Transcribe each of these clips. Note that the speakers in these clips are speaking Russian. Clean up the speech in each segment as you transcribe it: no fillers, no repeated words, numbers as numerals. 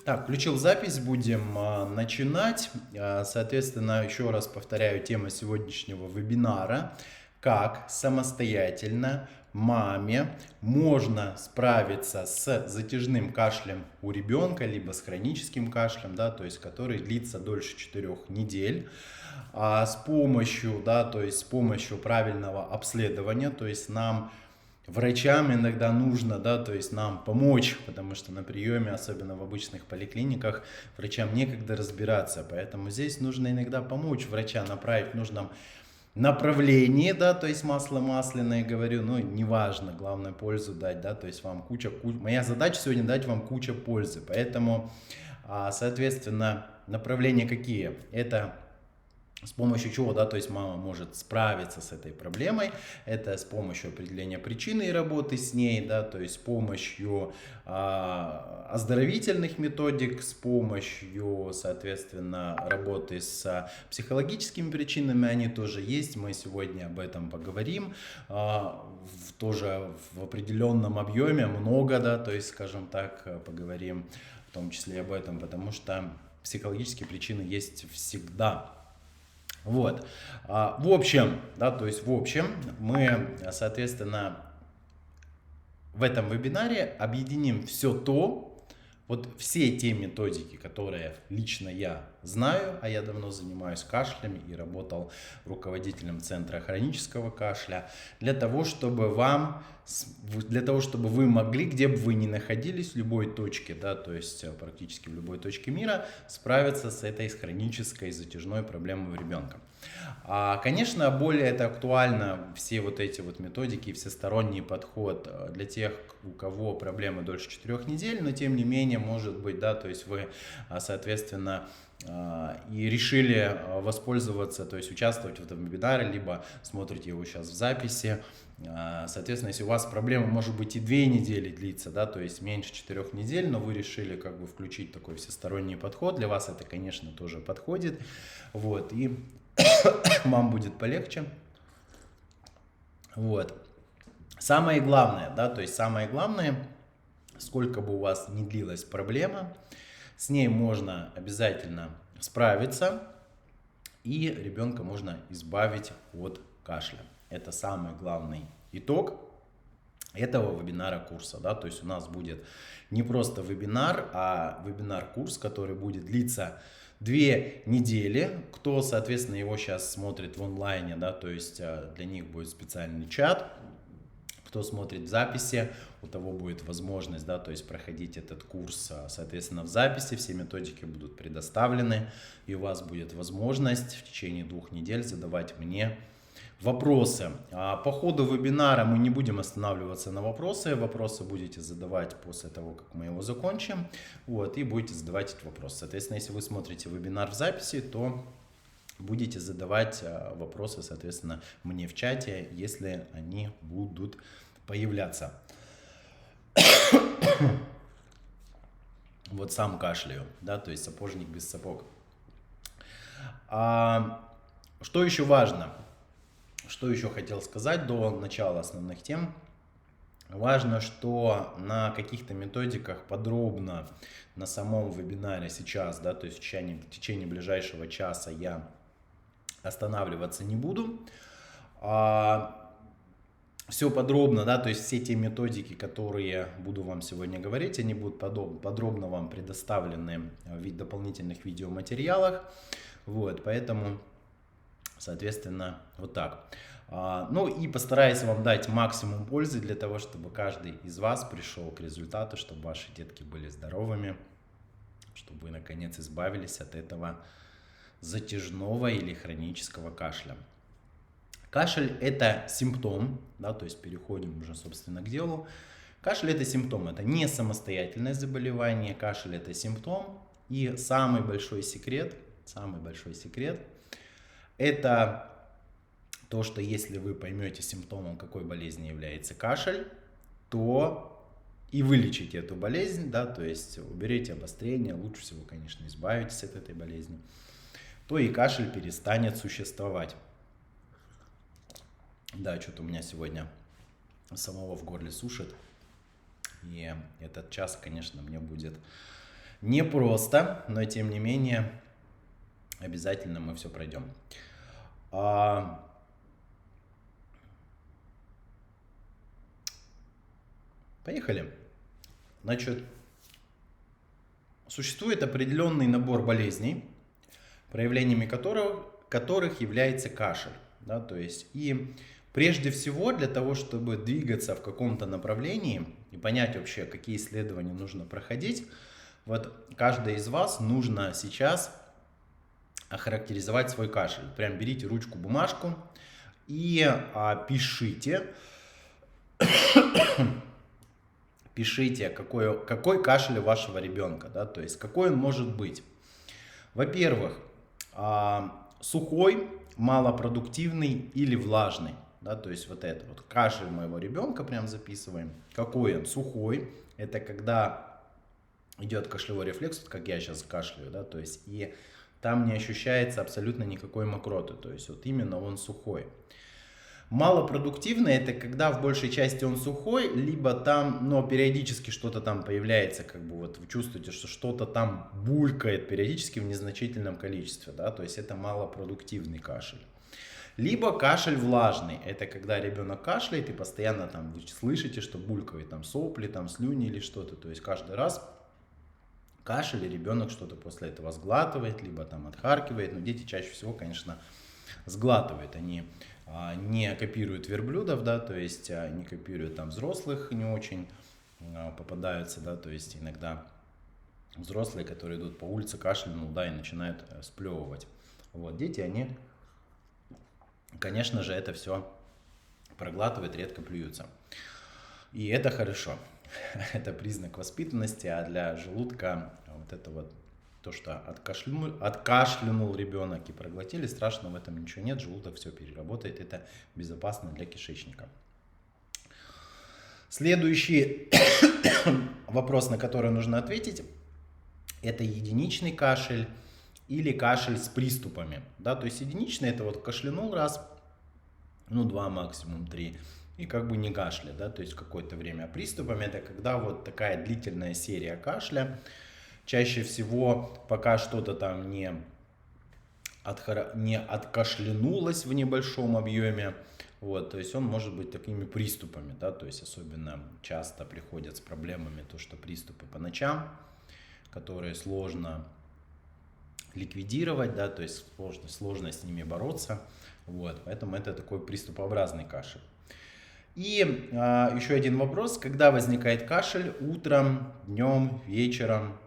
Так, включил запись, будем начинать. Соответственно, еще раз повторяю, тема сегодняшнего вебинара: как самостоятельно маме можно справиться с затяжным кашлем у ребенка, либо с хроническим кашлем, да, то есть который длится дольше 4 недель, с помощью, да, то есть с помощью правильного обследования, то есть нам, врачам, иногда нужно, да, то есть нам помочь, потому что на приеме, особенно в обычных поликлиниках, врачам некогда разбираться, поэтому здесь нужно иногда помочь врача, направить в нужном направлении, да, то есть масло масляное, говорю, ну, неважно, главное пользу дать, да, то есть вам моя задача сегодня дать вам куча пользы, поэтому, соответственно, направления какие? Это с помощью чего, да, то есть мама может справиться с этой проблемой, это с помощью определения причины и работы с ней, да, то есть с помощью оздоровительных методик, с помощью, соответственно, работы с психологическими причинами, они тоже есть, мы сегодня об этом поговорим, тоже в определенном объеме, много, да, то есть, скажем так, поговорим в том числе об этом, потому что психологические причины есть всегда. Вот, в общем, да, то есть в общем мы, соответственно, в этом вебинаре объединим все то, вот все те методики, которые лично я знаю, а я давно занимаюсь кашлями и работал руководителем центра хронического кашля, для того, чтобы вы могли, где бы вы ни находились, в любой точке, да, то есть практически в любой точке мира, справиться с этой хронической затяжной проблемой у ребенка. Конечно, более это актуально, все вот эти вот методики, всесторонний подход для тех, у кого проблемы дольше 4 недель, но тем не менее, может быть, да, то есть вы, соответственно, и решили воспользоваться, то есть участвовать в этом вебинаре, либо смотрите его сейчас в записи. Соответственно, если у вас проблема может быть и 2 недели длится, да, то есть меньше 4 недель, но вы решили как бы включить такой всесторонний подход, для вас это, конечно, тоже подходит, вот, и вам будет полегче. Вот. Самое главное, да, то есть самое главное, сколько бы у вас ни длилась проблема, с ней можно обязательно справиться, и ребенка можно избавить от кашля. Это самый главный итог этого вебинара-курса, да, то есть у нас будет не просто вебинар, а вебинар-курс, который будет длиться 2 недели. Кто, соответственно, его сейчас смотрит в онлайне, да, то есть для них будет специальный чат. Кто смотрит в записи, у того будет возможность, да, то есть проходить этот курс, соответственно, в записи, все методики будут предоставлены, и у вас будет возможность в течение 2 недель задавать мне вопросы. По ходу вебинара мы не будем останавливаться на вопросы будете задавать после того, как мы его закончим, вот, и будете задавать эти вопросы. Соответственно, если вы смотрите вебинар в записи, то будете задавать вопросы, соответственно, мне в чате, если они будут появляться. Вот сам кашляю, да, то есть сапожник без сапог. Что еще важно? Что еще хотел сказать до начала основных тем? Важно, что на каких-то методиках подробно на самом вебинаре сейчас, да, то есть в течение ближайшего часа я останавливаться не буду. Все подробно, да, то есть все те методики, которые буду вам сегодня говорить, они будут подробно вам предоставлены в дополнительных видеоматериалах. Вот, поэтому, соответственно, вот так. Ну и постараюсь вам дать максимум пользы для того, чтобы каждый из вас пришел к результату, чтобы ваши детки были здоровыми, чтобы вы наконец избавились от этого затяжного или хронического кашля. Кашель – это симптом, да, то есть переходим уже, собственно, к делу. Кашель – это симптом, это не самостоятельное заболевание, кашель – это симптом. И самый большой секрет – это то, что если вы поймете симптомом, какой болезни является кашель, то и вылечите эту болезнь, да, то есть уберите обострение, лучше всего, конечно, избавитесь от этой болезни, то и кашель перестанет существовать. Да, что-то у меня сегодня самого в горле сушит, и этот час, конечно, мне будет Не просто, но тем не менее, обязательно мы все пройдем. Поехали. Значит, существует определенный набор болезней, проявлениями которых является кашель. Да, то есть, и прежде всего для того, чтобы двигаться в каком-то направлении и понять вообще, какие исследования нужно проходить, вот каждый из вас нужно сейчас охарактеризовать свой кашель. Прям берите ручку, бумажку и пишите, какой кашель у вашего ребенка, да, то есть какой он может быть. Во-первых, сухой, малопродуктивный или влажный. Да, то есть вот это вот кашель моего ребенка прям записываем. Какой он? Сухой. Это когда идет кашлевой рефлекс, вот как я сейчас кашляю, да, то есть и там не ощущается абсолютно никакой мокроты, то есть вот именно он сухой. Малопродуктивный — это когда в большей части он сухой, либо там, но периодически что-то там появляется, как бы вот вы чувствуете, что что-то там булькает периодически в незначительном количестве, да, то есть это малопродуктивный кашель. Либо кашель влажный, это когда ребенок кашляет и постоянно там вы слышите, что булькает там сопли, там слюни или что-то, то есть каждый раз кашель, и ребенок что-то после этого сглатывает, либо там отхаркивает, но дети чаще всего, конечно, сглатывают, они не копируют верблюдов, да, то есть не копируют там взрослых, не очень попадаются, да, то есть иногда взрослые, которые идут по улице, кашлянул, да, и начинают сплевывать. Вот, дети, они, конечно же, это все проглатывают, редко плюются. И это хорошо. Это признак воспитанности, а для желудка вот это вот то, что откашлянул ребенок и проглотили, страшного в этом ничего нет, желудок все переработает, это безопасно для кишечника. Следующий вопрос, на который нужно ответить, это единичный кашель или кашель с приступами. Да, то есть единичный — это вот кашлянул раз, ну 2, максимум 3, и как бы не кашля, да, то есть какое-то время. А приступами — это когда вот такая длительная серия кашля, чаще всего, пока что-то там не откашлянулось в небольшом объеме, вот, то есть он может быть такими приступами, да, то есть особенно часто приходят с проблемами то, что приступы по ночам, которые сложно ликвидировать, да, то есть сложно с ними бороться, вот, поэтому это такой приступообразный кашель. И еще один вопрос, когда возникает кашель: утром, днем, вечером,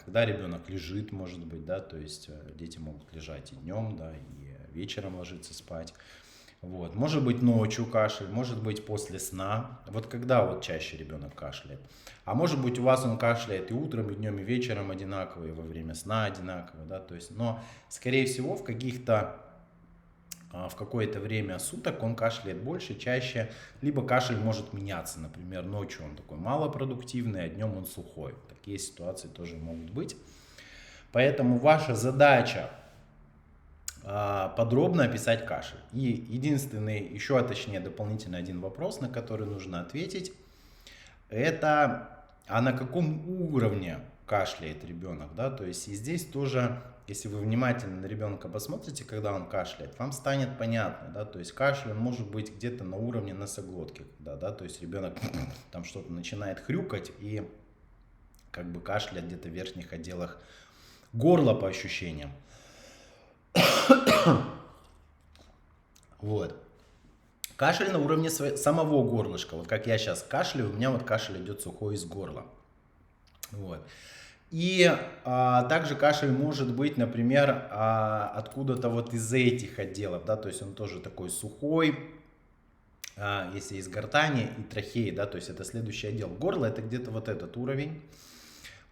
когда ребенок лежит, может быть, да, то есть дети могут лежать и днем, да, и вечером ложиться спать. Вот. Может быть ночью кашель, может быть после сна. Вот когда вот чаще ребенок кашляет. А может быть у вас он кашляет и утром, и днем, и вечером одинаково, и во время сна одинаково, да, то есть, но скорее всего в какое-то время суток он кашляет больше, чаще, либо кашель может меняться, например, ночью он такой малопродуктивный, а днем он сухой. Такие ситуации тоже могут быть. Поэтому ваша задача подробно описать кашель. И единственный, еще точнее дополнительно один вопрос, на который нужно ответить, это а на каком уровне кашляет ребенок, да, то есть и здесь тоже, если вы внимательно на ребенка посмотрите, когда он кашляет, вам станет понятно, да, то есть кашель он может быть где-то на уровне носоглотки, да, то есть ребенок там что-то начинает хрюкать и как бы кашлять где-то в верхних отделах горла по ощущениям. Вот. Кашель на уровне самого горлышка. Вот как я сейчас кашляю, у меня вот кашель идет сухой из горла. Вот. И также кашель может быть, например, откуда-то вот из этих отделов, да, то есть он тоже такой сухой, если из гортани и трахеи, да, то есть это следующий отдел. Горло — это где-то вот этот уровень.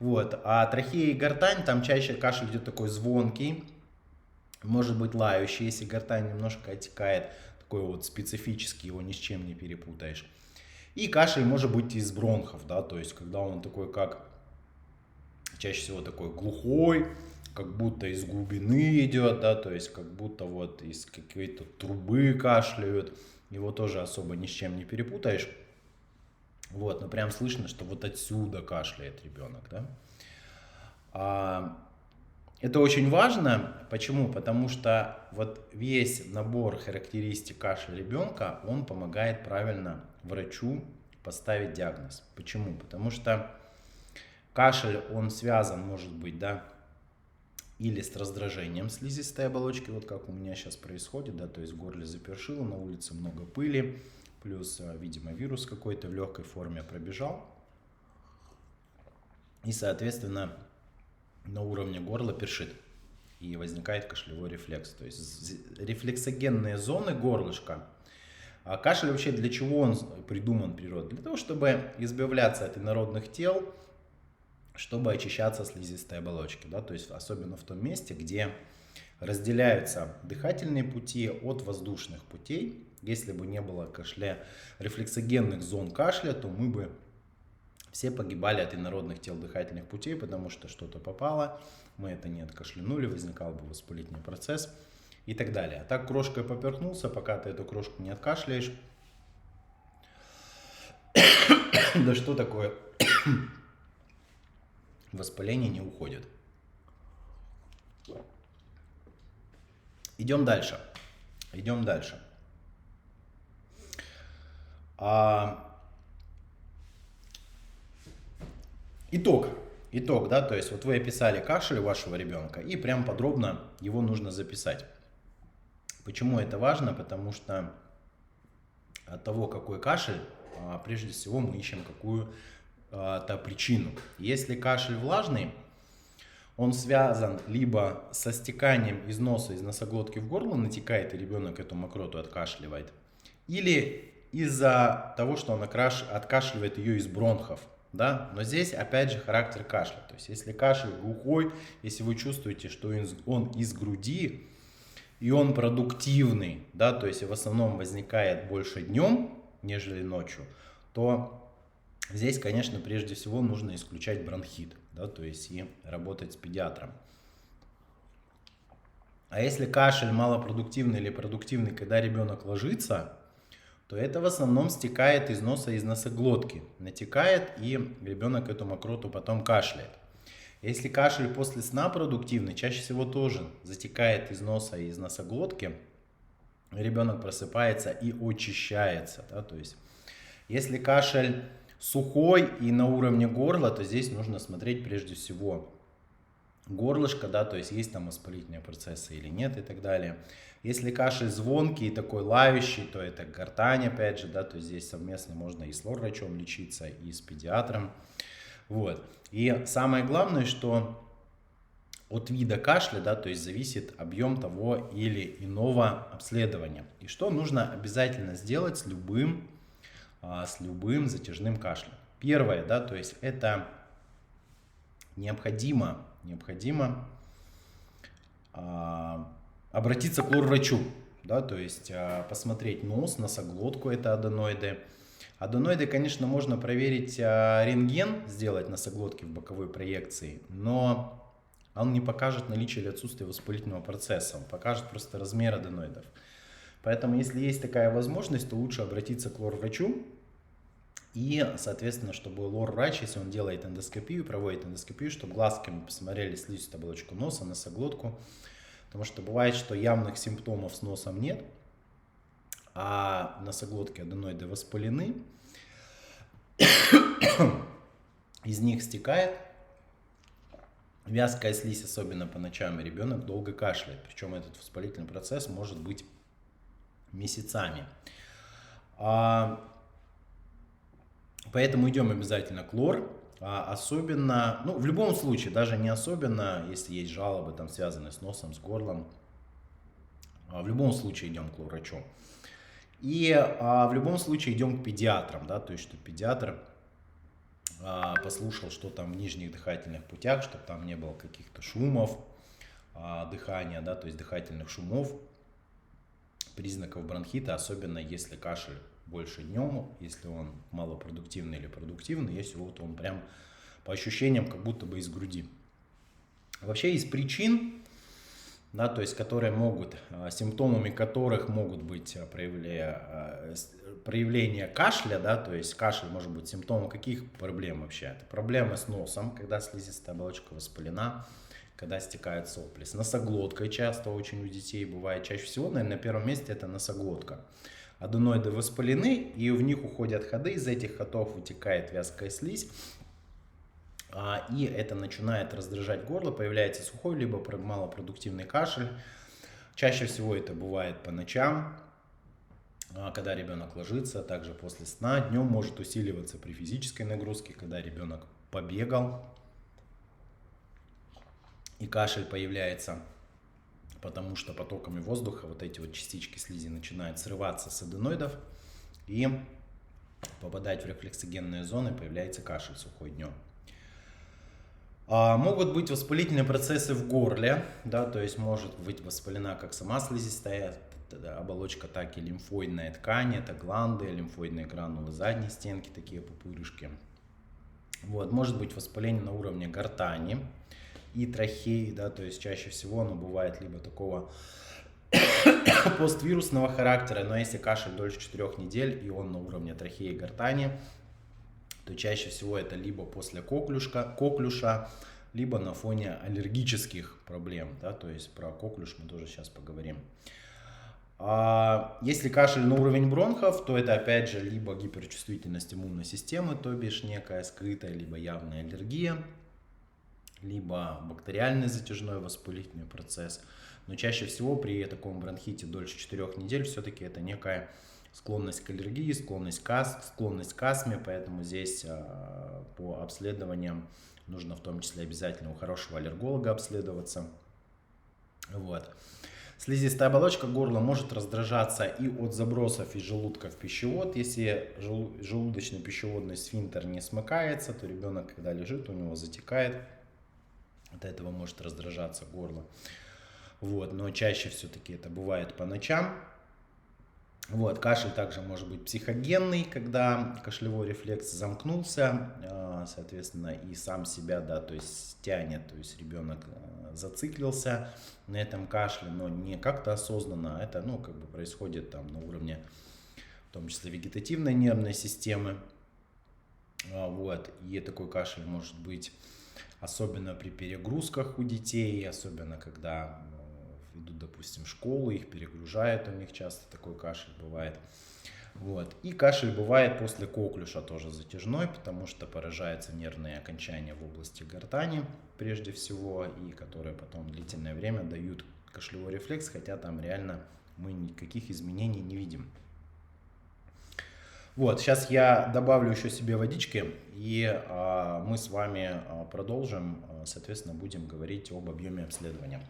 Вот. А трахея и гортань, там чаще кашель идет такой звонкий, может быть лающий, если гортань немножко отекает, такой вот специфический, его ни с чем не перепутаешь. И кашель может быть из бронхов, да, то есть когда он такой, как чаще всего такой глухой, как будто из глубины идет, да, то есть как будто вот из какой-то трубы кашляют, его тоже особо ни с чем не перепутаешь. Вот, но прям слышно, что вот отсюда кашляет ребенок, да. Это очень важно. Почему? Потому что вот весь набор характеристик кашля ребенка, он помогает правильно врачу поставить диагноз. Почему? Потому что кашель, он связан, может быть, да, или с раздражением слизистой оболочки, вот как у меня сейчас происходит, да, то есть в горле запершило, на улице много пыли, плюс, видимо, вирус какой-то в легкой форме пробежал, и, соответственно, на уровне горла першит, и возникает кашлевой рефлекс, то есть рефлексогенные зоны горлышка. А кашель вообще для чего он придуман природой? Для того, чтобы избавляться от инородных тел, чтобы очищаться слизистой оболочки, да, то есть особенно в том месте, где разделяются дыхательные пути от воздушных путей. Если бы не было рефлексогенных зон кашля, то мы бы все погибали от инородных тел дыхательных путей, потому что что-то попало, мы это не откашлянули, возникал бы воспалительный процесс и так далее. А так крошкой поперхнулся, пока ты эту крошку не откашляешь. Да что такое? Воспаление не уходит. Идем дальше. Итог, да, то есть вот вы описали кашель вашего ребенка и прям подробно его нужно записать. Почему это важно? Потому что от того, какой кашель, прежде всего мы ищем какую-то причину. Если кашель влажный, он связан либо со стеканием из носа, из носоглотки в горло, натекает, и ребенок эту мокроту откашливает, или из-за того, что он откашливает ее из бронхов. Да? Но здесь опять же характер кашля. То есть если кашель глухой, если вы чувствуете, что он из груди, и он продуктивный, да, то есть в основном возникает больше днем, нежели ночью, то здесь, конечно, прежде всего нужно исключать бронхит, да, то есть и работать с педиатром. А если кашель малопродуктивный или продуктивный, когда ребенок ложится, то это в основном стекает из носа, из носоглотки, натекает, и ребенок эту мокроту потом кашляет. Если кашель после сна продуктивный, чаще всего тоже затекает из носа и из носоглотки, ребенок просыпается и очищается. Да? То есть, если кашель сухой и на уровне горла, то здесь нужно смотреть прежде всего горлышко, да, то есть там воспалительные процессы или нет и так далее. Если кашель звонкий, такой лающий, то это гортань, опять же, да, то есть здесь совместно можно и с лор-врачом лечиться, и с педиатром. Вот. И самое главное, что от вида кашля, да, то есть зависит объем того или иного обследования. И что нужно обязательно сделать с любым затяжным кашлем. Первое, да, то есть это необходимо обратиться к лор-врачу, да, то есть посмотреть нос, носоглотку, это аденоиды. Аденоиды, конечно, можно проверить рентген, сделать носоглотки в боковой проекции, но он не покажет наличие или отсутствие воспалительного процесса, он покажет просто размер аденоидов. Поэтому, если есть такая возможность, то лучше обратиться к лор-врачу. И, соответственно, чтобы лор-врач, если он делает эндоскопию, проводит эндоскопию, чтобы глазками посмотрели слизистую оболочку носа, носоглотку. Потому что бывает, что явных симптомов с носом нет, а носоглотки аденоиды воспалены, из них стекает вязкая слизь, особенно по ночам, и ребенок долго кашляет. Причем этот воспалительный процесс может быть месяцами. Поэтому идем обязательно к лор. Особенно, в любом случае, даже не особенно, если есть жалобы, там, связанные с носом, с горлом, в любом случае идем к лор-врачу. И в любом случае идем к педиатрам, да, то есть, что педиатр послушал, что там в нижних дыхательных путях, чтобы там не было каких-то шумов дыхания, да, то есть дыхательных шумов, признаков бронхита, особенно если кашель больше днем, если он малопродуктивный или продуктивный, если вот он прям по ощущениям как будто бы из груди. Вообще из причин, да, то есть которые могут, симптомами которых могут быть проявление кашля, да, то есть кашель может быть симптомом каких проблем вообще? Это проблемы с носом, когда слизистая оболочка воспалена, когда стекают сопли. С носоглоткой часто очень у детей бывает. Чаще всего, наверное, на первом месте это носоглотка. Аденоиды воспалены, и в них уходят ходы, из этих ходов вытекает вязкая слизь, и это начинает раздражать горло, появляется сухой либо малопродуктивный кашель. Чаще всего это бывает по ночам, когда ребенок ложится, также после сна. Днем может усиливаться при физической нагрузке, когда ребенок побегал, и кашель появляется, потому что потоками воздуха вот эти вот частички слизи начинают срываться с аденоидов и попадать в рефлексогенные зоны, появляется кашель сухой днем. Могут быть воспалительные процессы в горле, да, то есть может быть воспалена как сама слизистая оболочка, так и лимфоидная ткань, это гланды, лимфоидные гранулы задней стенки, такие пупырышки. Вот, может быть воспаление на уровне гортани и трахеи, да, то есть чаще всего оно бывает либо такого поствирусного характера, но если кашель дольше 4 недель и он на уровне трахеи и гортани, то чаще всего это либо после коклюша, либо на фоне аллергических проблем, да, то есть про коклюш мы тоже сейчас поговорим. Если кашель на уровень бронхов, то это опять же либо гиперчувствительность иммунной системы, то бишь некая скрытая, либо явная аллергия, либо бактериальный затяжной воспалительный процесс. Но чаще всего при таком бронхите дольше 4 недель все-таки это некая склонность к аллергии, склонность к астме, поэтому здесь по обследованиям нужно в том числе обязательно у хорошего аллерголога обследоваться. Вот. Слизистая оболочка горла может раздражаться и от забросов из желудка в пищевод. Если желудочно-пищеводный сфинктер не смыкается, то ребенок, когда лежит, у него затекает. От этого может раздражаться горло. Вот. Но чаще все-таки это бывает по ночам. Вот. Кашель также может быть психогенный, когда кашлевой рефлекс замкнулся, соответственно, и сам себя, да, то есть тянет, то есть ребенок зациклился на этом кашле, но не как-то осознанно, а это, ну, как бы происходит там на уровне, в том числе вегетативной нервной системы. Вот. И такой кашель может быть особенно при перегрузках у детей, особенно когда идут, допустим, в школу, их перегружают, у них часто такой кашель бывает. Вот. И кашель бывает после коклюша тоже затяжной, потому что поражаются нервные окончания в области гортани прежде всего, и которые потом длительное время дают кашлевой рефлекс, хотя там реально мы никаких изменений не видим. Вот, сейчас я добавлю еще себе водички, и мы с вами продолжим, соответственно, будем говорить об объеме обследования.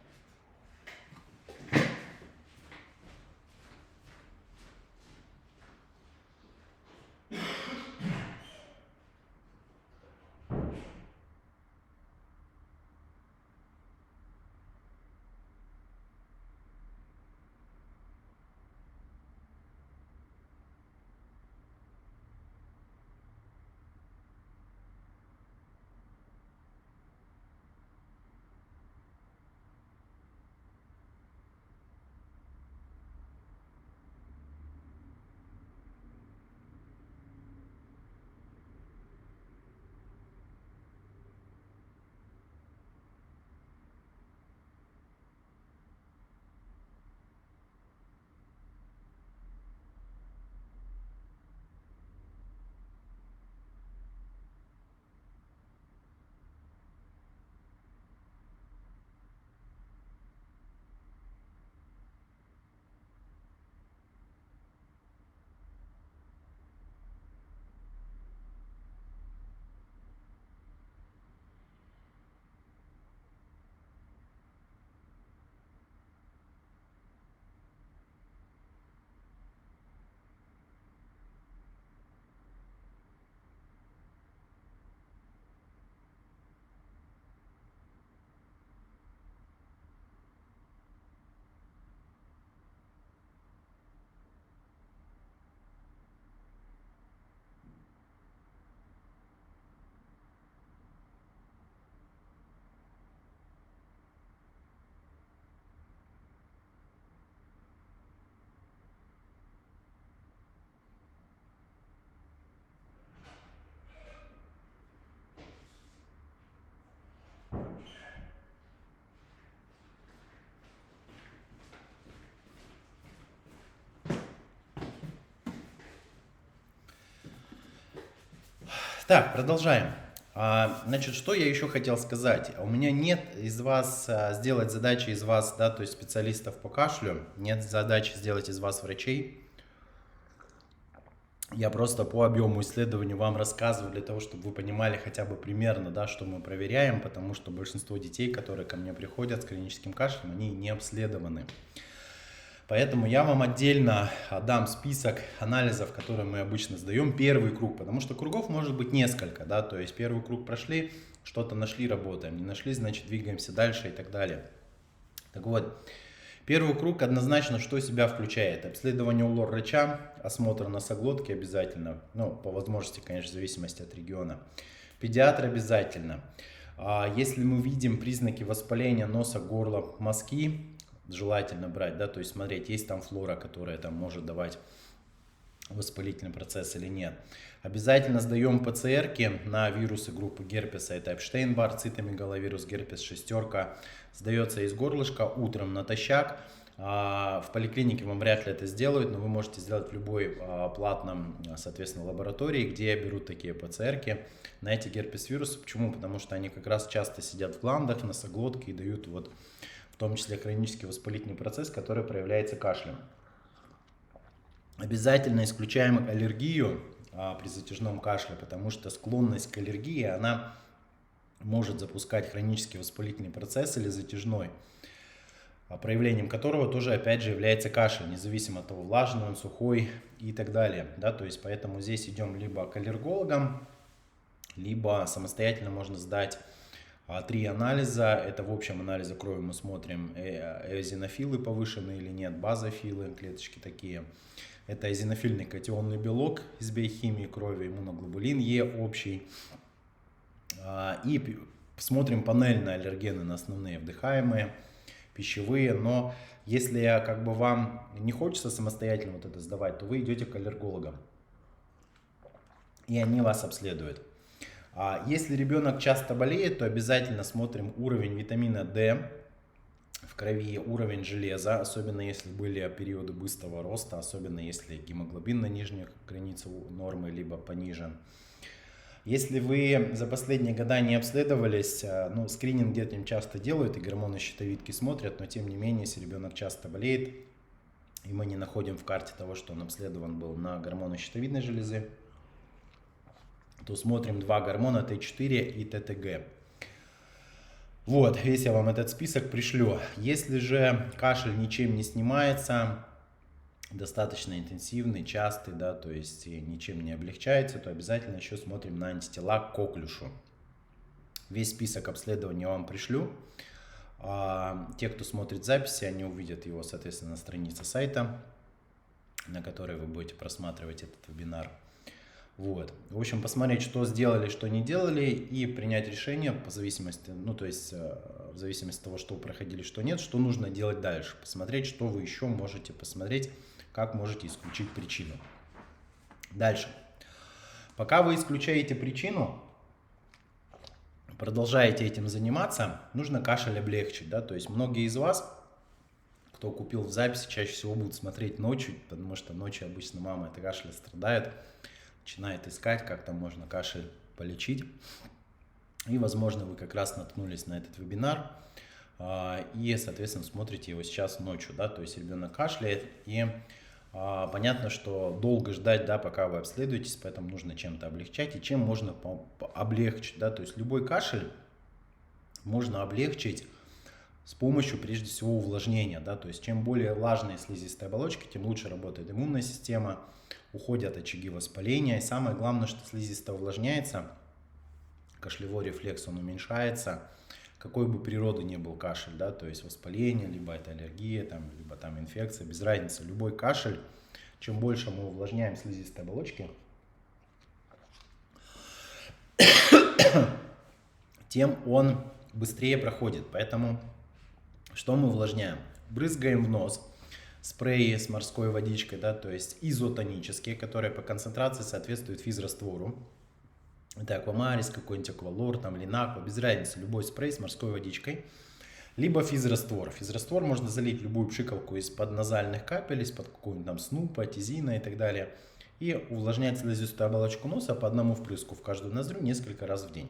Так, продолжаем. Значит, что я еще хотел сказать? У меня нет из вас сделать задачи из вас, да, то есть специалистов по кашлю, нет задачи сделать из вас врачей. Я просто по объему исследований вам рассказываю для того, чтобы вы понимали хотя бы примерно, да, что мы проверяем, потому что большинство детей, которые ко мне приходят с хроническим кашлем, они не обследованы. Поэтому я вам отдельно дам список анализов, которые мы обычно сдаем. Первый круг, потому что кругов может быть несколько, да, то есть первый круг прошли, что-то нашли, работаем, не нашли, значит двигаемся дальше и так далее. Так вот, первый круг однозначно что себя включает? Обследование у лор-врача, осмотр носоглотки обязательно, ну, по возможности, конечно, в зависимости от региона. Педиатр обязательно. Если мы видим признаки воспаления носа, горла, мозги, желательно брать, да, то есть смотреть, есть там флора, которая там может давать воспалительный процесс или нет. Обязательно сдаем ПЦРки на вирусы группы герпеса, это Эпштейн-Бар, цитомегаловирус, герпес шестерка, сдается из горлышка утром натощак. В поликлинике вам вряд ли это сделают, но вы можете сделать в любой платном, соответственно, лаборатории, где берут такие ПЦРки на эти герпес-вирусы. Почему? Потому что они как раз часто сидят в гландах, в носоглотке и дают вот в том числе хронический воспалительный процесс, который проявляется кашлем. Обязательно исключаем аллергию при затяжном кашле, потому что склонность к аллергии, она может запускать хронический воспалительный процесс или затяжной, проявлением которого тоже опять же является кашель, независимо от того, влажный он, сухой и так далее. Да, то есть поэтому здесь идем либо к аллергологам, либо самостоятельно можно сдать 3 анализа. Это в общем анализе крови мы смотрим, эозинофилы повышены или нет, базофилы, клеточки такие. Это эозинофильный катионный белок из биохимии крови, иммуноглобулин Е общий. И смотрим панель на аллергены, на основные вдыхаемые, пищевые. Но если как бы вам не хочется самостоятельно вот это сдавать, то вы идете к аллергологам, и они вас обследуют. Если ребенок часто болеет, то обязательно смотрим уровень витамина D в крови, уровень железа, особенно если были периоды быстрого роста, особенно если гемоглобин на нижних границах нормы, либо понижен. Если вы за последние года не обследовались, ну, скрининг детям часто делают и гормоны щитовидки смотрят, но тем не менее, если ребенок часто болеет, и мы не находим в карте того, что он обследован был на гормоны щитовидной железы, то смотрим 2 гормона Т4 и ТТГ. Вот, весь я вам этот список пришлю. Если же кашель ничем не снимается, достаточно интенсивный, частый, да, то есть ничем не облегчается, то обязательно еще смотрим на антитела к коклюшу. Весь список обследований я вам пришлю. Те, кто смотрит записи, они увидят его, соответственно, на странице сайта, на которой вы будете просматривать этот вебинар. Вот. В общем, посмотреть, что сделали, что не делали, и принять решение по зависимости, ну, то есть в зависимости от того, что вы проходили, что нет, что нужно делать дальше. Посмотреть, что вы еще можете посмотреть, как можете исключить причину. Дальше. Пока вы исключаете причину, продолжаете этим заниматься, нужно кашель облегчить, да, то есть многие из вас, кто купил в записи, чаще всего будут смотреть ночью, потому что ночью обычно мама от кашля страдает, начинает искать, как там можно кашель полечить. И, возможно, вы как раз наткнулись на этот вебинар и, соответственно, смотрите его сейчас ночью, да, то есть ребенок кашляет, и понятно, что долго ждать, да, пока вы обследуетесь, поэтому нужно чем-то облегчать, и чем можно облегчить, да, то есть любой кашель можно облегчить с помощью, прежде всего, увлажнения, да, то есть чем более влажные слизистые оболочки, тем лучше работает иммунная система, уходят очаги воспаления, и самое главное, что слизистая увлажняется, кашлевой рефлекс, он уменьшается, какой бы природы ни был кашель, да, то есть воспаление, либо это аллергия, там, либо там инфекция, без разницы, любой кашель, чем больше мы увлажняем слизистые оболочки, тем он быстрее проходит, поэтому что мы увлажняем? Брызгаем в нос спреи с морской водичкой, да, то есть изотонические, которые по концентрации соответствуют физраствору. Это аквамарис, какой-нибудь аквалор, там линаква, без разницы, любой спрей с морской водичкой. Либо физраствор. Физраствор можно залить любую пшикалку из-под назальных капель, из-под какого-нибудь там снупа, тизина и так далее. и увлажнять слизистую оболочку носа по одному впрыску в каждую ноздрю несколько раз в день.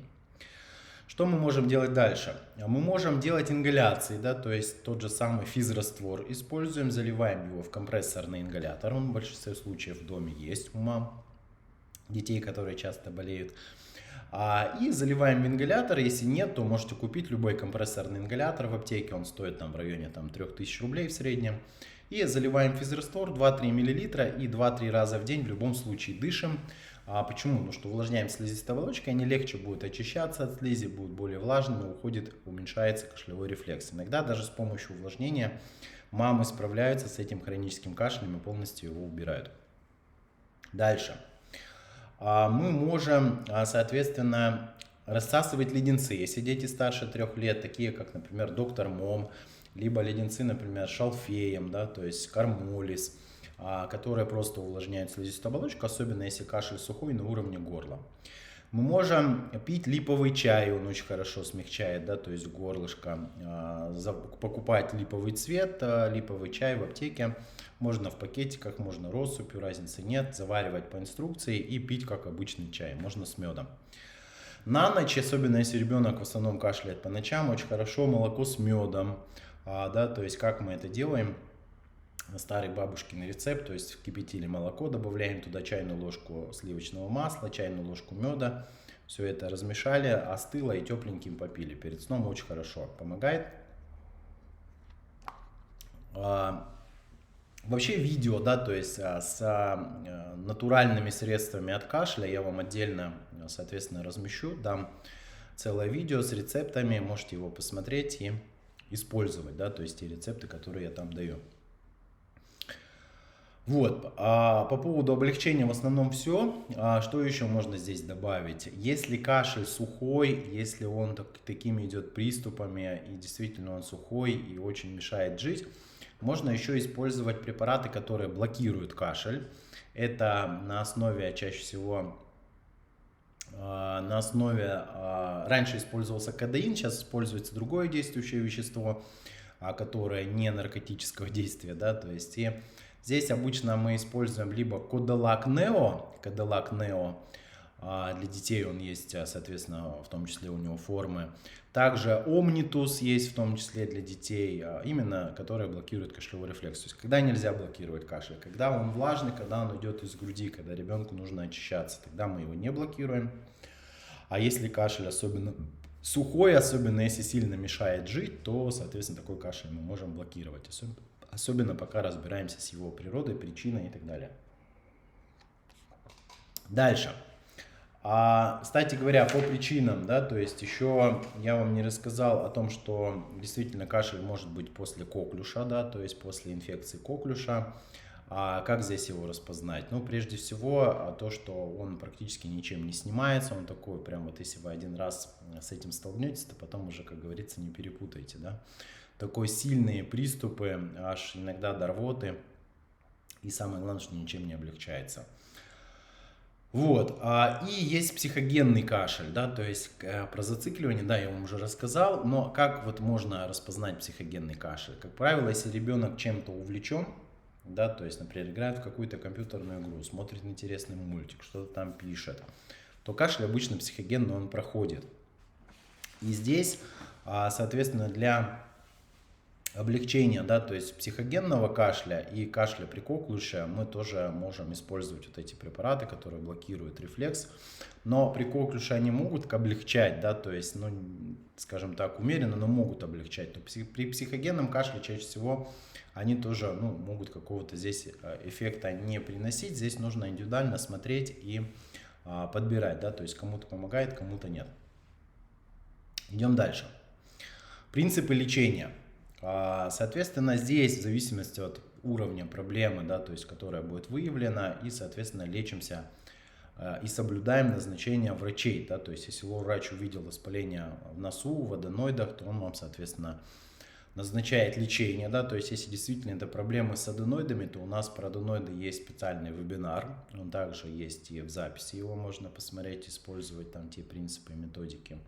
Что мы можем делать дальше? Мы можем делать ингаляции, да, то есть тот же самый физраствор используем, заливаем его в компрессорный ингалятор, он в большинстве случаев в доме есть у мам, детей, которые часто болеют. И заливаем в ингалятор, если нет, то можете купить любой компрессорный ингалятор в аптеке, он стоит там в районе 3000 рублей в среднем. И заливаем физраствор 2-3 мл и 2-3 раза в день в любом случае дышим. Почему? Ну что увлажняем слизистой оболочкой, они легче будут очищаться от слизи, будут более влажными, уменьшается кашлевой рефлекс. Иногда даже с помощью увлажнения мамы справляются с этим хроническим кашлем и полностью его убирают. Дальше. Мы можем, соответственно, рассасывать леденцы, если дети старше 3 лет, такие как, например, доктор Мом, либо леденцы, например, с шалфеем, да, то есть кармолис, которые просто увлажняют слизистую оболочку, особенно если кашель сухой на уровне горла. Мы можем пить липовый чай, он очень хорошо смягчает, да, то есть горлышко. Покупать липовый цвет, липовый чай в аптеке. Можно в пакетиках, можно россыпью, разницы нет. Заваривать по инструкции и пить как обычный чай, можно с медом. На ночь, особенно если ребенок в основном кашляет по ночам, очень хорошо молоко с медом. Да, то есть как мы это делаем? Старый бабушкин рецепт, то есть вкипятили молоко, добавляем туда чайную ложку сливочного масла, чайную ложку меда, все это размешали, остыло и тепленьким попили. Перед сном очень хорошо помогает. Вообще видео, да, то есть с натуральными средствами от кашля я вам отдельно, соответственно, размещу, дам целое видео с рецептами, можете его посмотреть и использовать, да, то есть те рецепты, которые я там даю. Вот, по поводу облегчения в основном все. Что еще можно здесь добавить? Если кашель сухой, если он такими идет приступами, и действительно он сухой и очень мешает жить, можно еще использовать препараты, которые блокируют кашель. Это на основе, чаще всего, раньше использовался кодеин, сейчас используется другое действующее вещество, которое не наркотического действия, да, то есть и здесь обычно мы используем либо Кодалак Нео, для детей он есть, соответственно, в том числе у него формы. Также Omnitus есть, в том числе для детей, именно которые блокируют кашлевой рефлекс. То есть когда нельзя блокировать кашель, когда он влажный, когда он идет из груди, когда ребенку нужно очищаться, тогда мы его не блокируем. А если кашель особенно сухой, особенно если сильно мешает жить, то, соответственно, такой кашель мы можем блокировать. Особенно пока разбираемся с его природой, причиной и так далее. Дальше. Кстати говоря, по причинам, да, то есть еще я вам не рассказал о том, что действительно кашель может быть после коклюша, да, то есть после инфекции коклюша. Как здесь его распознать? Ну, прежде всего, то, что он практически ничем не снимается, он такой, прям вот если вы один раз с этим столкнетесь, то потом уже, как говорится, не перепутайте, да. Такой сильные приступы, аж иногда до рвоты, и самое главное, что ничем не облегчается. Вот, и есть психогенный кашель, да, то есть про зацикливание, да, я вам уже рассказал, но как вот можно распознать психогенный кашель? Как правило, если ребенок чем-то увлечен, да, то есть, например, играет в какую-то компьютерную игру, смотрит интересный мультик, что-то там пишет, то кашель обычно психогенный, он проходит. И здесь, соответственно, для облегчения, да, то есть психогенного кашля и кашля при коклюше мы тоже можем использовать вот эти препараты, которые блокируют рефлекс, но при коклюше они могут облегчать, да, то есть, ну, скажем так, умеренно, но могут облегчать. Но при психогенном кашле чаще всего они тоже, ну, могут какого-то здесь эффекта не приносить, здесь нужно индивидуально смотреть и подбирать, да, то есть кому-то помогает, кому-то нет. Идем дальше. Принципы лечения. Соответственно, здесь в зависимости от уровня проблемы, да, то есть которая будет выявлена, и, соответственно, лечимся и соблюдаем назначение врачей, да, то есть если врач увидел воспаление в носу, в аденоидах, то он вам, соответственно, назначает лечение, да, то есть если действительно это проблемы с аденоидами, то у нас про аденоиды есть специальный вебинар, он также есть и в записи, его можно посмотреть, использовать там те принципы и методики.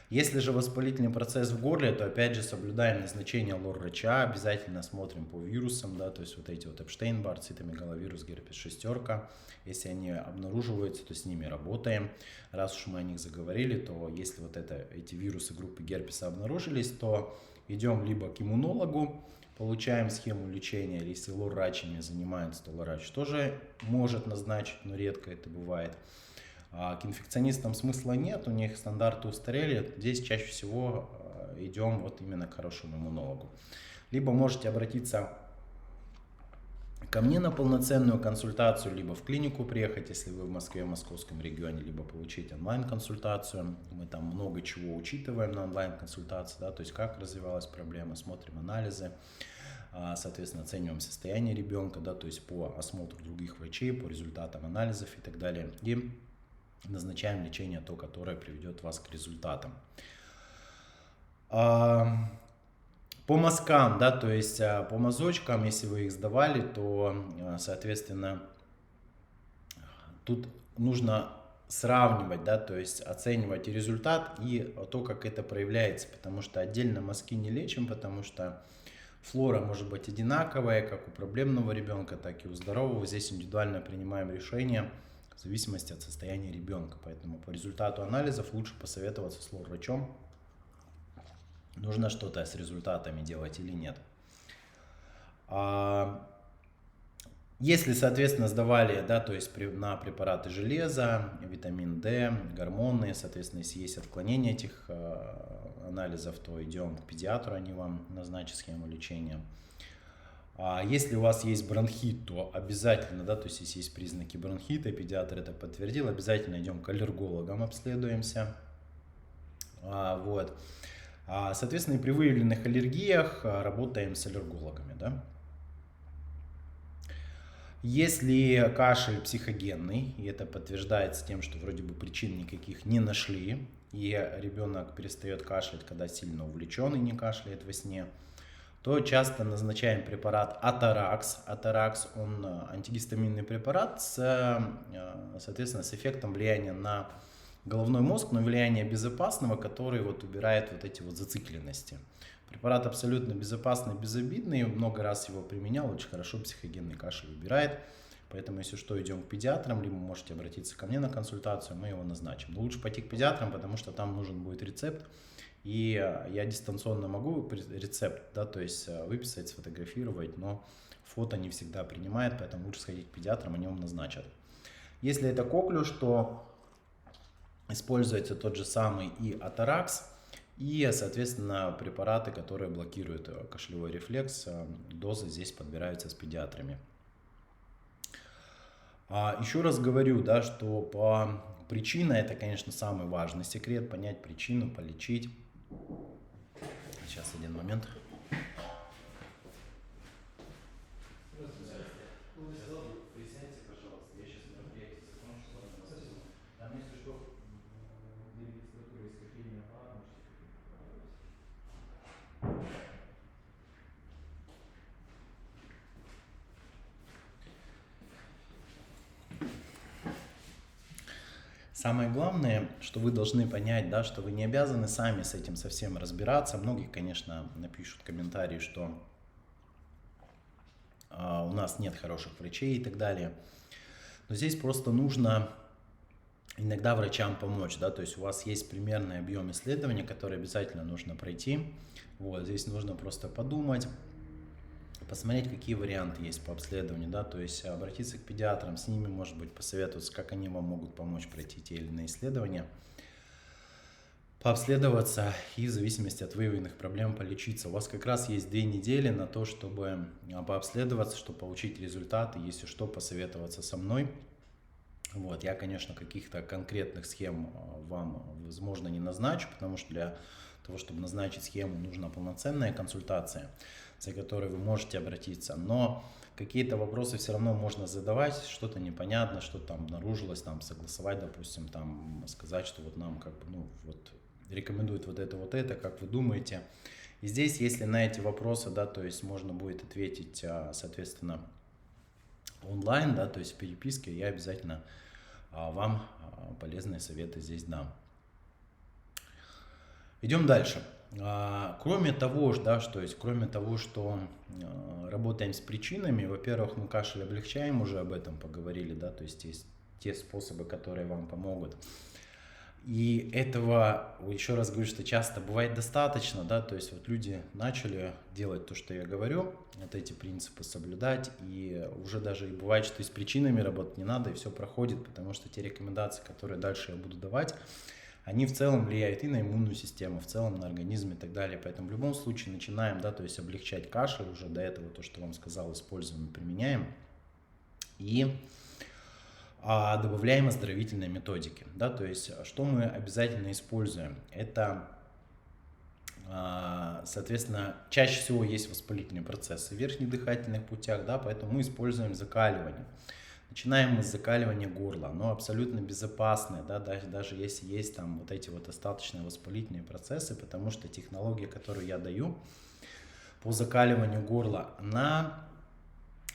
Если же воспалительный процесс в горле, то опять же соблюдаем назначение лор-врача, обязательно смотрим по вирусам, да, то есть вот эти вот Эпштейн-Бар, цитомегаловирус, герпес шестерка, если они обнаруживаются, то с ними работаем. Раз уж мы о них заговорили, то если вот эти вирусы группы герпеса обнаружились, то идем либо к иммунологу, получаем схему лечения, или если лор-врачами занимается, то лор-врач тоже может назначить, но редко это бывает. К инфекционистам смысла нет, у них стандарты устарели, здесь чаще всего идем вот именно к хорошему иммунологу. Либо можете обратиться ко мне на полноценную консультацию, либо в клинику приехать, если вы в Москве, в московском регионе, либо получить онлайн-консультацию. Мы там много чего учитываем на онлайн-консультации, да, то есть как развивалась проблема, смотрим анализы, соответственно, оцениваем состояние ребенка, да, то есть по осмотру других врачей, по результатам анализов и так далее. И назначаем лечение, то, которое приведет вас к результатам. По мазкам, да, то есть по мазочкам, если вы их сдавали, то, соответственно, тут нужно сравнивать, да, то есть оценивать и результат, и то, как это проявляется, потому что отдельно мазки не лечим, потому что флора может быть одинаковая, как у проблемного ребенка, так и у здорового. Здесь индивидуально принимаем решение в зависимости от состояния ребенка. Поэтому по результату анализов лучше посоветоваться с лор-врачом, нужно что-то с результатами делать или нет. Если, соответственно, сдавали, да, то есть на препараты железа, витамин D, гормоны, соответственно, если есть отклонение этих анализов, то идем к педиатру, они вам назначат схему лечения. Если у вас есть бронхит, то обязательно, да, то есть если есть признаки бронхита, педиатр это подтвердил, обязательно идем к аллергологам, обследуемся. Вот. Соответственно, и при выявленных аллергиях работаем с аллергологами, да. Если кашель психогенный, и это подтверждается тем, что вроде бы причин никаких не нашли, и ребенок перестает кашлять, когда сильно увлечен и не кашляет во сне, то часто назначаем препарат Atarax. Atarax, он антигистаминный препарат, соответственно, с эффектом влияния на головной мозг, но влияние безопасного, который вот убирает вот эти вот зацикленности. Препарат абсолютно безопасный, безобидный, много раз его применял, очень хорошо психогенный кашель убирает. Поэтому, если что, идем к педиатрам, либо можете обратиться ко мне на консультацию, мы его назначим. Но лучше пойти к педиатрам, потому что там нужен будет рецепт. И я дистанционно могу рецепт, да, то есть выписать, сфотографировать, но фото не всегда принимает, поэтому лучше сходить к педиатрам, они вам назначат. Если это коклюш, то используется тот же самый и Atarax, и, соответственно, препараты, которые блокируют кашлевой рефлекс, дозы здесь подбираются с педиатрами. Еще раз говорю, да, что по причина это, конечно, самый важный секрет, понять причину, полечить. Сейчас один момент. Присядьте, пожалуйста, я сейчас мероприятие закончу. Там, если что, для регистратуры и скопления аппарата можете. Самое главное, что вы должны понять, да, что вы не обязаны сами с этим совсем разбираться. Многие, конечно, напишут комментарии, что у нас нет хороших врачей и так далее. Но здесь просто нужно иногда врачам помочь, да, то есть у вас есть примерный объем исследования, который обязательно нужно пройти. Вот, здесь нужно просто подумать, посмотреть, какие варианты есть по обследованию, да, то есть обратиться к педиатрам, с ними, может быть, посоветоваться, как они вам могут помочь пройти те или иные исследования, пообследоваться и в зависимости от выявленных проблем полечиться. У вас как раз есть 2 недели на то, чтобы пообследоваться, чтобы получить результаты, если что, посоветоваться со мной. Вот, я, конечно, каких-то конкретных схем вам, возможно, не назначу, потому что для того, чтобы назначить схему, нужна полноценная консультация, за которой вы можете обратиться. Но какие-то вопросы все равно можно задавать, что-то непонятно, что там обнаружилось, там согласовать, допустим, там сказать, что вот нам как бы, ну, вот рекомендуют вот это, как вы думаете. И здесь, если на эти вопросы, да, то есть можно будет ответить, соответственно, онлайн, да, то есть в переписке, я обязательно вам полезные советы здесь дам. Идем дальше. Кроме того, да, кроме того, что работаем с причинами, во-первых, мы кашель облегчаем, уже об этом поговорили, да, то есть те способы, которые вам помогут. И этого, еще раз говорю, что часто бывает достаточно, да, то есть вот люди начали делать то, что я говорю, вот эти принципы соблюдать, и уже даже и бывает, что и с причинами работать не надо, и все проходит, потому что те рекомендации, которые дальше я буду давать, они в целом влияют и на иммунную систему, в целом на организм и так далее. Поэтому в любом случае начинаем, да, то есть облегчать кашель, уже до этого то, что вам сказал, используем и применяем. И добавляем оздоровительные методики, да, то есть что мы обязательно используем, это, соответственно, чаще всего есть воспалительные процессы в верхних дыхательных путях, да, поэтому мы используем закаливание. Начинаем мы с закаливания горла, оно абсолютно безопасное, да, даже если есть там вот эти вот остаточные воспалительные процессы, потому что технология, которую я даю по закаливанию горла, она,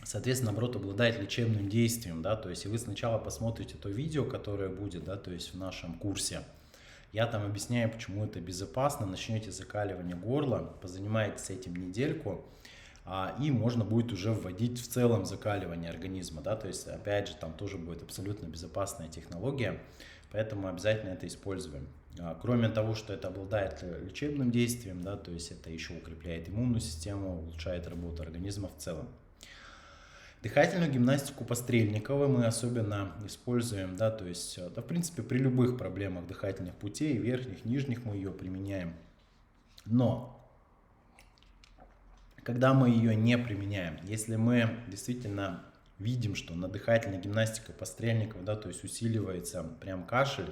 соответственно, наоборот, обладает лечебным действием, да, то есть и вы сначала посмотрите то видео, которое будет, да, то есть в нашем курсе, я там объясняю, почему это безопасно, начнете закаливание горла, позанимаетесь этим недельку, и можно будет уже вводить в целом закаливание организма, да, то есть, опять же, там тоже будет абсолютно безопасная технология, поэтому обязательно это используем. Кроме того, что это обладает лечебным действием, да, то есть это еще укрепляет иммунную систему, улучшает работу организма в целом. Дыхательную гимнастику Пострельникова мы особенно используем, да, то есть, да, в принципе, при любых проблемах дыхательных путей, верхних, нижних, мы ее применяем. Но когда мы ее не применяем, если мы действительно видим, что на дыхательной гимнастике Пострельникова, да, то есть усиливается прям кашель,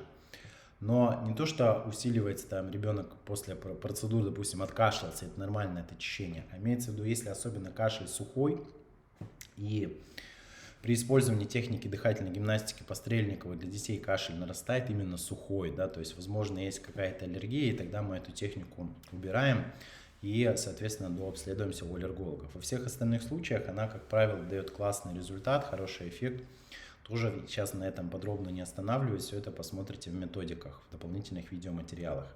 но не то, что усиливается там ребенок после процедуры, допустим, откашлялся, это нормально, это очищение, а имеется в виду, если особенно кашель сухой, и при использовании техники дыхательной гимнастики Пострельникова для детей кашель нарастает именно сухой, да, то есть, возможно, есть какая-то аллергия, и тогда мы эту технику убираем и, соответственно, дообследуемся у аллергологов. Во всех остальных случаях она, как правило, дает классный результат, хороший эффект. Тоже сейчас на этом подробно не останавливаюсь, все это посмотрите в методиках, в дополнительных видеоматериалах.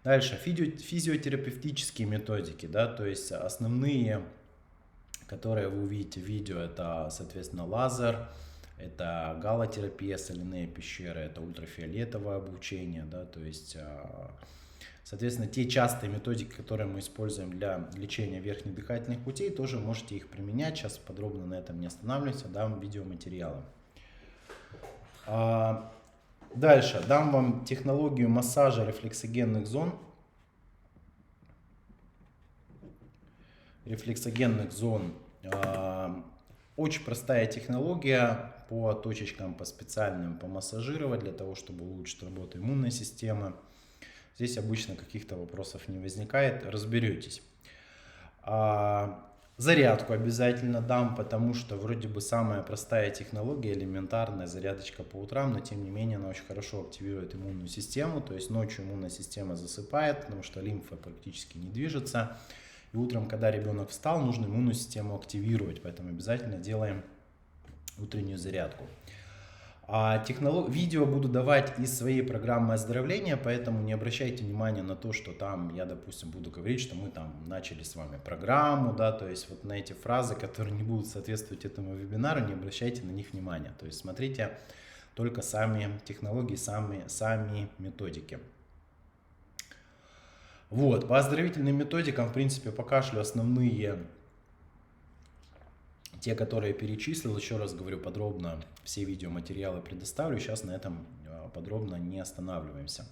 Дальше, физиотерапевтические методики, да, то есть основные, которые вы увидите в видео, это, соответственно, лазер, это галотерапия, соляные пещеры, это ультрафиолетовое облучение, да, то есть, соответственно, те частые методики, которые мы используем для лечения верхних дыхательных путей, тоже можете их применять. Сейчас подробно на этом не останавливаюсь, дам видеоматериалы. Дальше дам вам технологию массажа рефлексогенных зон. Очень простая технология, по точечкам, по специальным помассажировать, для того, чтобы улучшить работу иммунной системы. Здесь обычно каких-то вопросов не возникает, разберетесь. Зарядку обязательно дам, потому что вроде бы самая простая технология, элементарная зарядочка по утрам, но тем не менее она очень хорошо активирует иммунную систему, то есть ночью иммунная система засыпает, потому что лимфа практически не движется. И утром, когда ребенок встал, нужно иммунную систему активировать, поэтому обязательно делаем утреннюю зарядку. Видео буду давать из своей программы оздоровления, поэтому не обращайте внимания на то, что там я, допустим, буду говорить, что мы там начали с вами программу, да, то есть вот на эти фразы, которые не будут соответствовать этому вебинару, не обращайте на них внимания. То есть смотрите только сами технологии, сами методики. Вот, по оздоровительным методикам, в принципе, по кашлю основные, те, которые я перечислил, еще раз говорю, подробно все видеоматериалы предоставлю, сейчас на этом подробно не останавливаемся.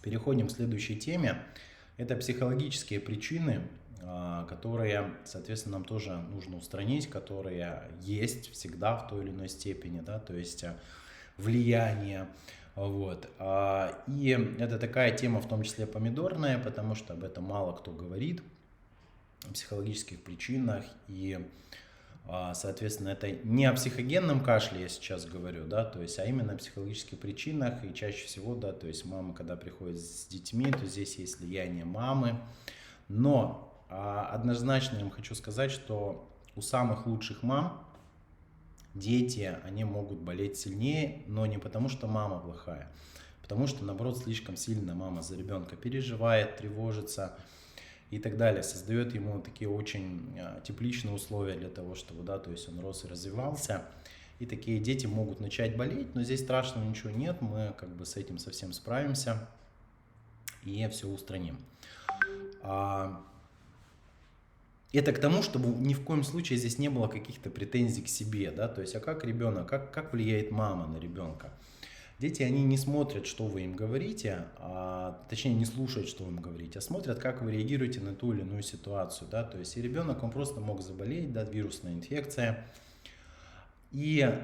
Переходим к следующей теме. Это психологические причины, которые, соответственно, нам тоже нужно устранить, которые есть всегда в той или иной степени, да, то есть влияние. Вот. И это такая тема, в том числе помидорная, потому что об этом мало кто говорит, о психологических причинах. И, соответственно, это не о психогенном кашле я сейчас говорю, да, то есть, а именно о психологических причинах. И чаще всего, да, то есть мама, когда приходит с детьми, то здесь есть влияние мамы. Но однозначно я вам хочу сказать, что у самых лучших мам дети, они могут болеть сильнее, но не потому, что мама плохая, потому что, наоборот, слишком сильно мама за ребенка переживает, тревожится и так далее, создает ему такие очень тепличные условия для того, чтобы, да, то есть он рос и развивался. И такие дети могут начать болеть, но здесь страшного ничего нет, мы как бы с этим совсем справимся и все устраним. Это к тому, чтобы ни в коем случае здесь не было каких-то претензий к себе, да, то есть, а как ребенок, как влияет мама на ребенка. Дети, они не смотрят, что вы им говорите, точнее не слушают, что вы им говорите, а смотрят, как вы реагируете на ту или иную ситуацию, да, то есть и ребенок, он просто мог заболеть, да, вирусная инфекция, и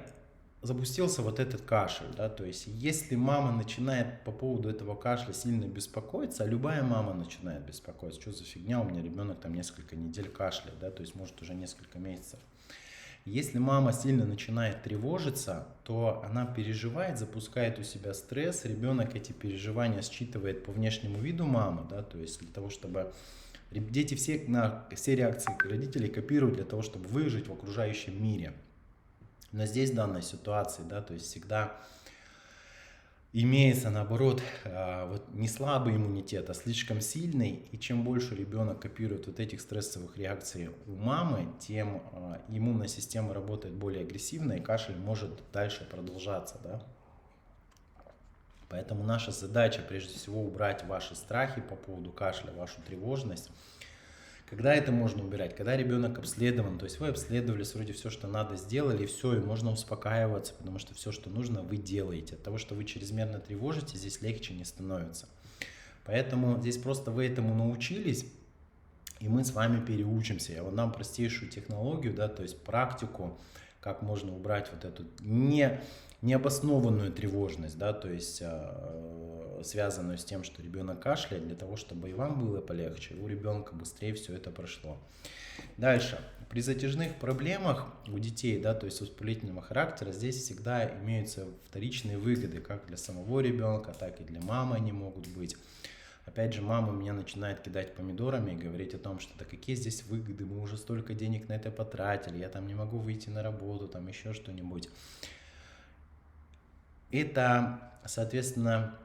запустился вот этот кашель, да, то есть если мама начинает по поводу этого кашля сильно беспокоиться, а любая мама начинает беспокоиться, что за фигня, у меня ребенок там несколько недель кашляет, да, то есть может уже несколько месяцев. Если мама сильно начинает тревожиться, то она переживает, запускает у себя стресс, ребенок эти переживания считывает по внешнему виду мамы, да, то есть для того, чтобы дети все реакции родителей копируют для того, чтобы выжить в окружающем мире. Но здесь в данной ситуации, да, то есть всегда имеется, наоборот, вот не слабый иммунитет, а слишком сильный, и чем больше ребенок копирует вот этих стрессовых реакций у мамы, тем иммунная система работает более агрессивно, и кашель может дальше продолжаться, да. Поэтому наша задача, прежде всего, убрать ваши страхи по поводу кашля, вашу тревожность. Когда это можно убирать? Когда ребенок обследован, то есть вы обследовались, вроде все, что надо, сделали, и все, и можно успокаиваться, потому что все, что нужно, вы делаете. От того, что вы чрезмерно тревожите, здесь легче не становится. Поэтому здесь просто вы этому научились, и мы с вами переучимся. Я вот дам простейшую технологию, да, то есть практику, как можно убрать вот эту необоснованную тревожность, да, то есть связанную с тем, что ребенок кашляет, для того, чтобы и вам было полегче, и у ребенка быстрее все это прошло. Дальше. При затяжных проблемах у детей, да, то есть воспалительного характера, здесь всегда имеются вторичные выгоды, как для самого ребенка, так и для мамы они могут быть. Опять же, мама меня начинает кидать помидорами и говорить о том, что да какие здесь выгоды, мы уже столько денег на это потратили, я там не могу выйти на работу, там еще что-нибудь. Это, соответственно,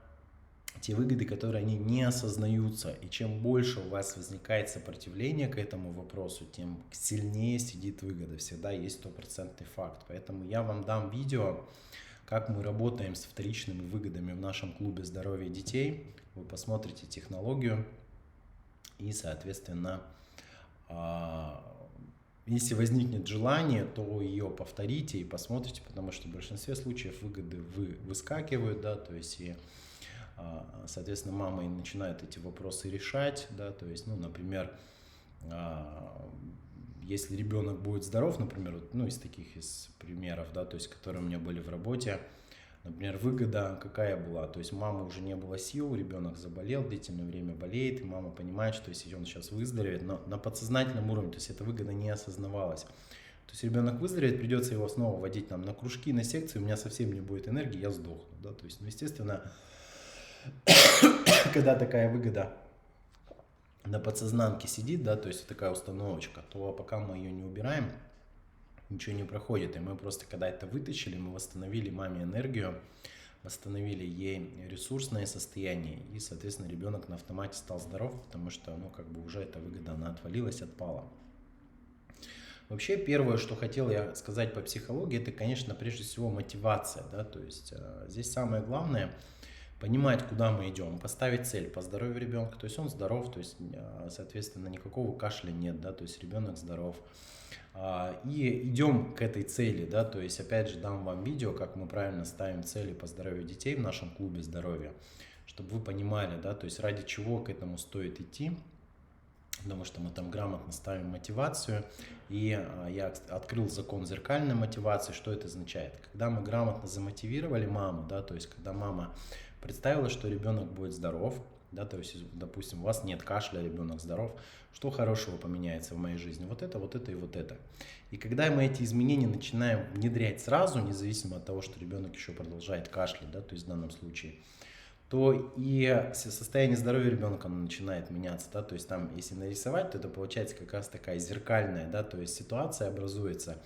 те выгоды, которые они не осознаются. И чем больше у вас возникает сопротивление к этому вопросу, тем сильнее сидит выгода. Всегда есть стопроцентный факт. Поэтому я вам дам видео, как мы работаем с вторичными выгодами в нашем клубе здоровья детей. Вы посмотрите технологию и, соответственно, если возникнет желание, то ее повторите и посмотрите, потому что в большинстве случаев выгоды выскакивают, да, то есть и, соответственно, мама начинает эти вопросы решать, да, то есть, ну, например, если ребенок будет здоров, например, ну, из примеров, да, то есть, которые у меня были в работе, например, выгода какая была, то есть мама уже не было сил, ребенок заболел, длительное время болеет, и мама понимает, что если он сейчас выздоровеет, но на подсознательном уровне, то есть эта выгода не осознавалась. То есть ребенок выздоровеет, придется его снова водить там на кружки, на секции, у меня совсем не будет энергии, я сдохну, да, то есть, ну, естественно, когда такая выгода на подсознанке сидит, да, то есть такая установочка, то пока мы ее не убираем, ничего не проходит. И мы просто, когда это вытащили, мы восстановили маме энергию, восстановили ей ресурсное состояние, и, соответственно, ребенок на автомате стал здоров, потому что, ну, как бы уже эта выгода, она отвалилась, отпала. Вообще, первое, что хотел я сказать по психологии, это, конечно, прежде всего мотивация, да, то есть здесь самое главное понимать, куда мы идем, поставить цель по здоровью ребенка, то есть он здоров, то есть, соответственно, никакого кашля нет, да, то есть ребенок здоров. И идем к этой цели, да, то есть, опять же, дам вам видео, как мы правильно ставим цели по здоровью детей в нашем клубе здоровья, чтобы вы понимали, да, то есть, ради чего к этому стоит идти, потому что мы там грамотно ставим мотивацию, и я открыл закон зеркальной мотивации. Что это означает? Когда мы грамотно замотивировали маму, да, то есть, когда мама представила, что ребенок будет здоров, да, то есть, допустим, у вас нет кашля, ребенок здоров, что хорошего поменяется в моей жизни? Вот это и вот это. И когда мы эти изменения начинаем внедрять сразу, независимо от того, что ребенок еще продолжает кашлять, да, то есть в данном случае, то и состояние здоровья ребенка начинает меняться, да, то есть там, если нарисовать, то это получается как раз такая зеркальная, да, то есть ситуация образуется,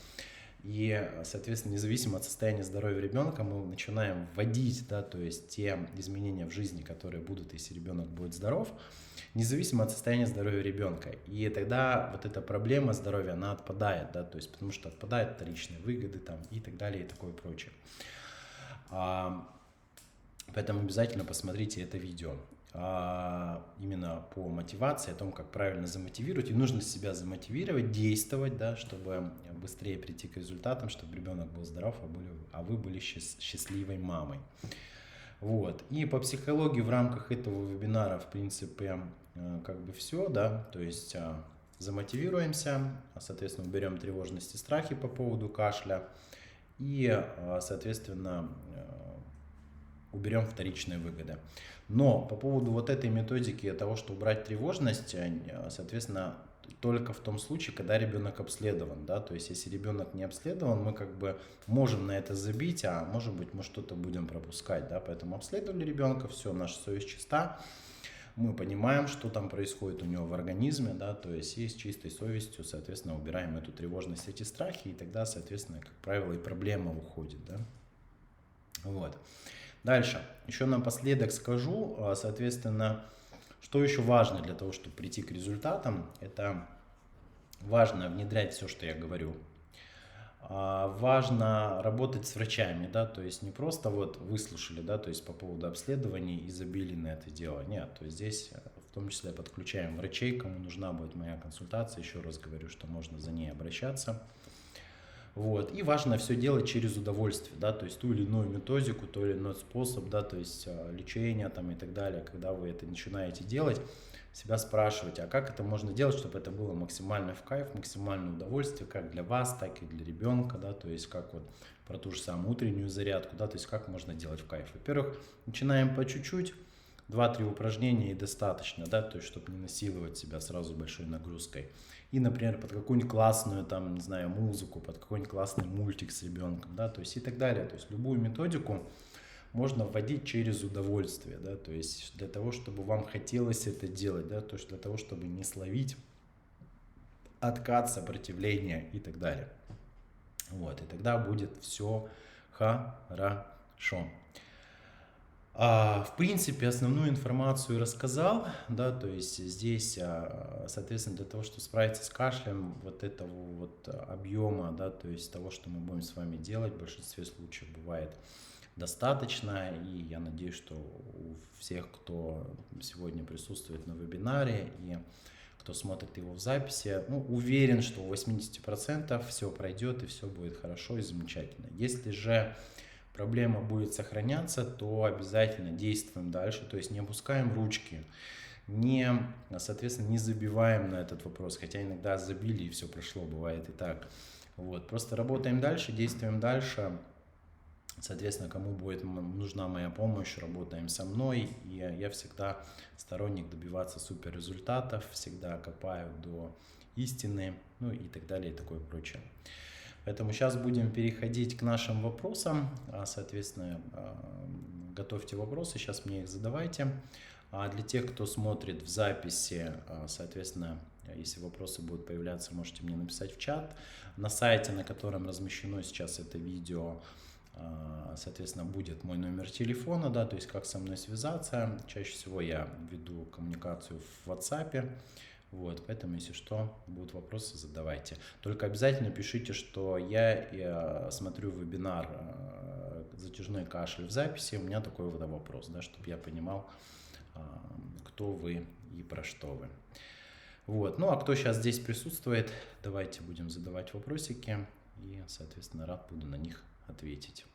И, соответственно, независимо от состояния здоровья ребенка, мы начинаем вводить, да, то есть те изменения в жизни, которые будут, если ребенок будет здоров, независимо от состояния здоровья ребенка. И тогда вот эта проблема здоровья, она отпадает, да, то есть потому что отпадают вторичные выгоды там и так далее и такое прочее. Поэтому обязательно посмотрите это видео. Именно по мотивации, о том, как правильно замотивировать. И нужно себя замотивировать, действовать, да, чтобы быстрее прийти к результатам, чтобы ребенок был здоров, а вы были счастливой мамой. Вот. И по психологии в рамках этого вебинара, в принципе, как бы все, да, то есть замотивируемся, соответственно, уберем тревожность и страхи по поводу кашля и, соответственно, уберем вторичные выгоды. Но по поводу вот этой методики того, что убрать тревожность, соответственно, только в том случае, когда ребенок обследован, да, то есть если ребенок не обследован, мы как бы можем на это забить, а может быть мы что-то будем пропускать, да, поэтому обследовали ребенка, все, наша совесть чиста, мы понимаем, что там происходит у него в организме, да, то есть и с чистой совестью, соответственно, убираем эту тревожность, эти страхи, и тогда, соответственно, как правило, и проблема уходит, да, вот. Дальше, еще напоследок скажу, соответственно, что еще важно для того, чтобы прийти к результатам, это важно внедрять все, что я говорю. Важно работать с врачами, да, то есть не просто вот выслушали, да, то есть по поводу обследований и забили на это дело, нет, то есть здесь в том числе подключаем врачей, кому нужна будет моя консультация, еще раз говорю, что можно за ней обращаться. Вот. И важно все делать через удовольствие, да, то есть ту или иную методику, тот или иной способ, да, то есть лечение там и так далее, когда вы это начинаете делать, себя спрашивать, а как это можно делать, чтобы это было максимально в кайф, максимальное удовольствие, как для вас, так и для ребенка, да, то есть как вот про ту же самую утреннюю зарядку, да, то есть как можно делать в кайф. Во-первых, начинаем по чуть-чуть, 2-3 упражнения и достаточно, да, то есть чтобы не насиловать себя сразу большой нагрузкой. И, например, под какую-нибудь классную, там, не знаю, музыку, под какой-нибудь классный мультик с ребенком, да, то есть и так далее. То есть любую методику можно вводить через удовольствие, да, то есть для того, чтобы вам хотелось это делать, да, то есть для того, чтобы не словить откат, сопротивление и так далее. Вот, и тогда будет все хорошо. В принципе, основную информацию рассказал, да, то есть здесь, соответственно, для того, чтобы справиться с кашлем, вот этого вот объема, да, то есть того, что мы будем с вами делать, в большинстве случаев бывает достаточно, и я надеюсь, что у всех, кто сегодня присутствует на вебинаре и кто смотрит его в записи, ну, уверен, что у 80% все пройдет и все будет хорошо и замечательно. Если же проблема будет сохраняться, то обязательно действуем дальше, то есть не опускаем ручки, соответственно, не забиваем на этот вопрос, хотя иногда забили и все прошло, бывает и так. Вот, просто работаем дальше, действуем дальше, соответственно, кому будет нужна моя помощь, работаем со мной, и я всегда сторонник добиваться супер результатов, всегда копаю до истины, ну и так далее, и такое прочее. Поэтому сейчас будем переходить к нашим вопросам. Соответственно, готовьте вопросы, сейчас мне их задавайте. А для тех, кто смотрит в записи, соответственно, если вопросы будут появляться, можете мне написать в чат. На сайте, на котором размещено сейчас это видео, соответственно, будет мой номер телефона, да, то есть как со мной связаться. Чаще всего я веду коммуникацию в WhatsApp. Вот, поэтому, если что, будут вопросы, задавайте. Только обязательно пишите, что я смотрю вебинар «Затяжной кашель» в записи, у меня такой вот вопрос, да, чтобы я понимал, кто вы и про что вы. Вот, ну а кто сейчас здесь присутствует, давайте будем задавать вопросики и, соответственно, рад буду на них ответить.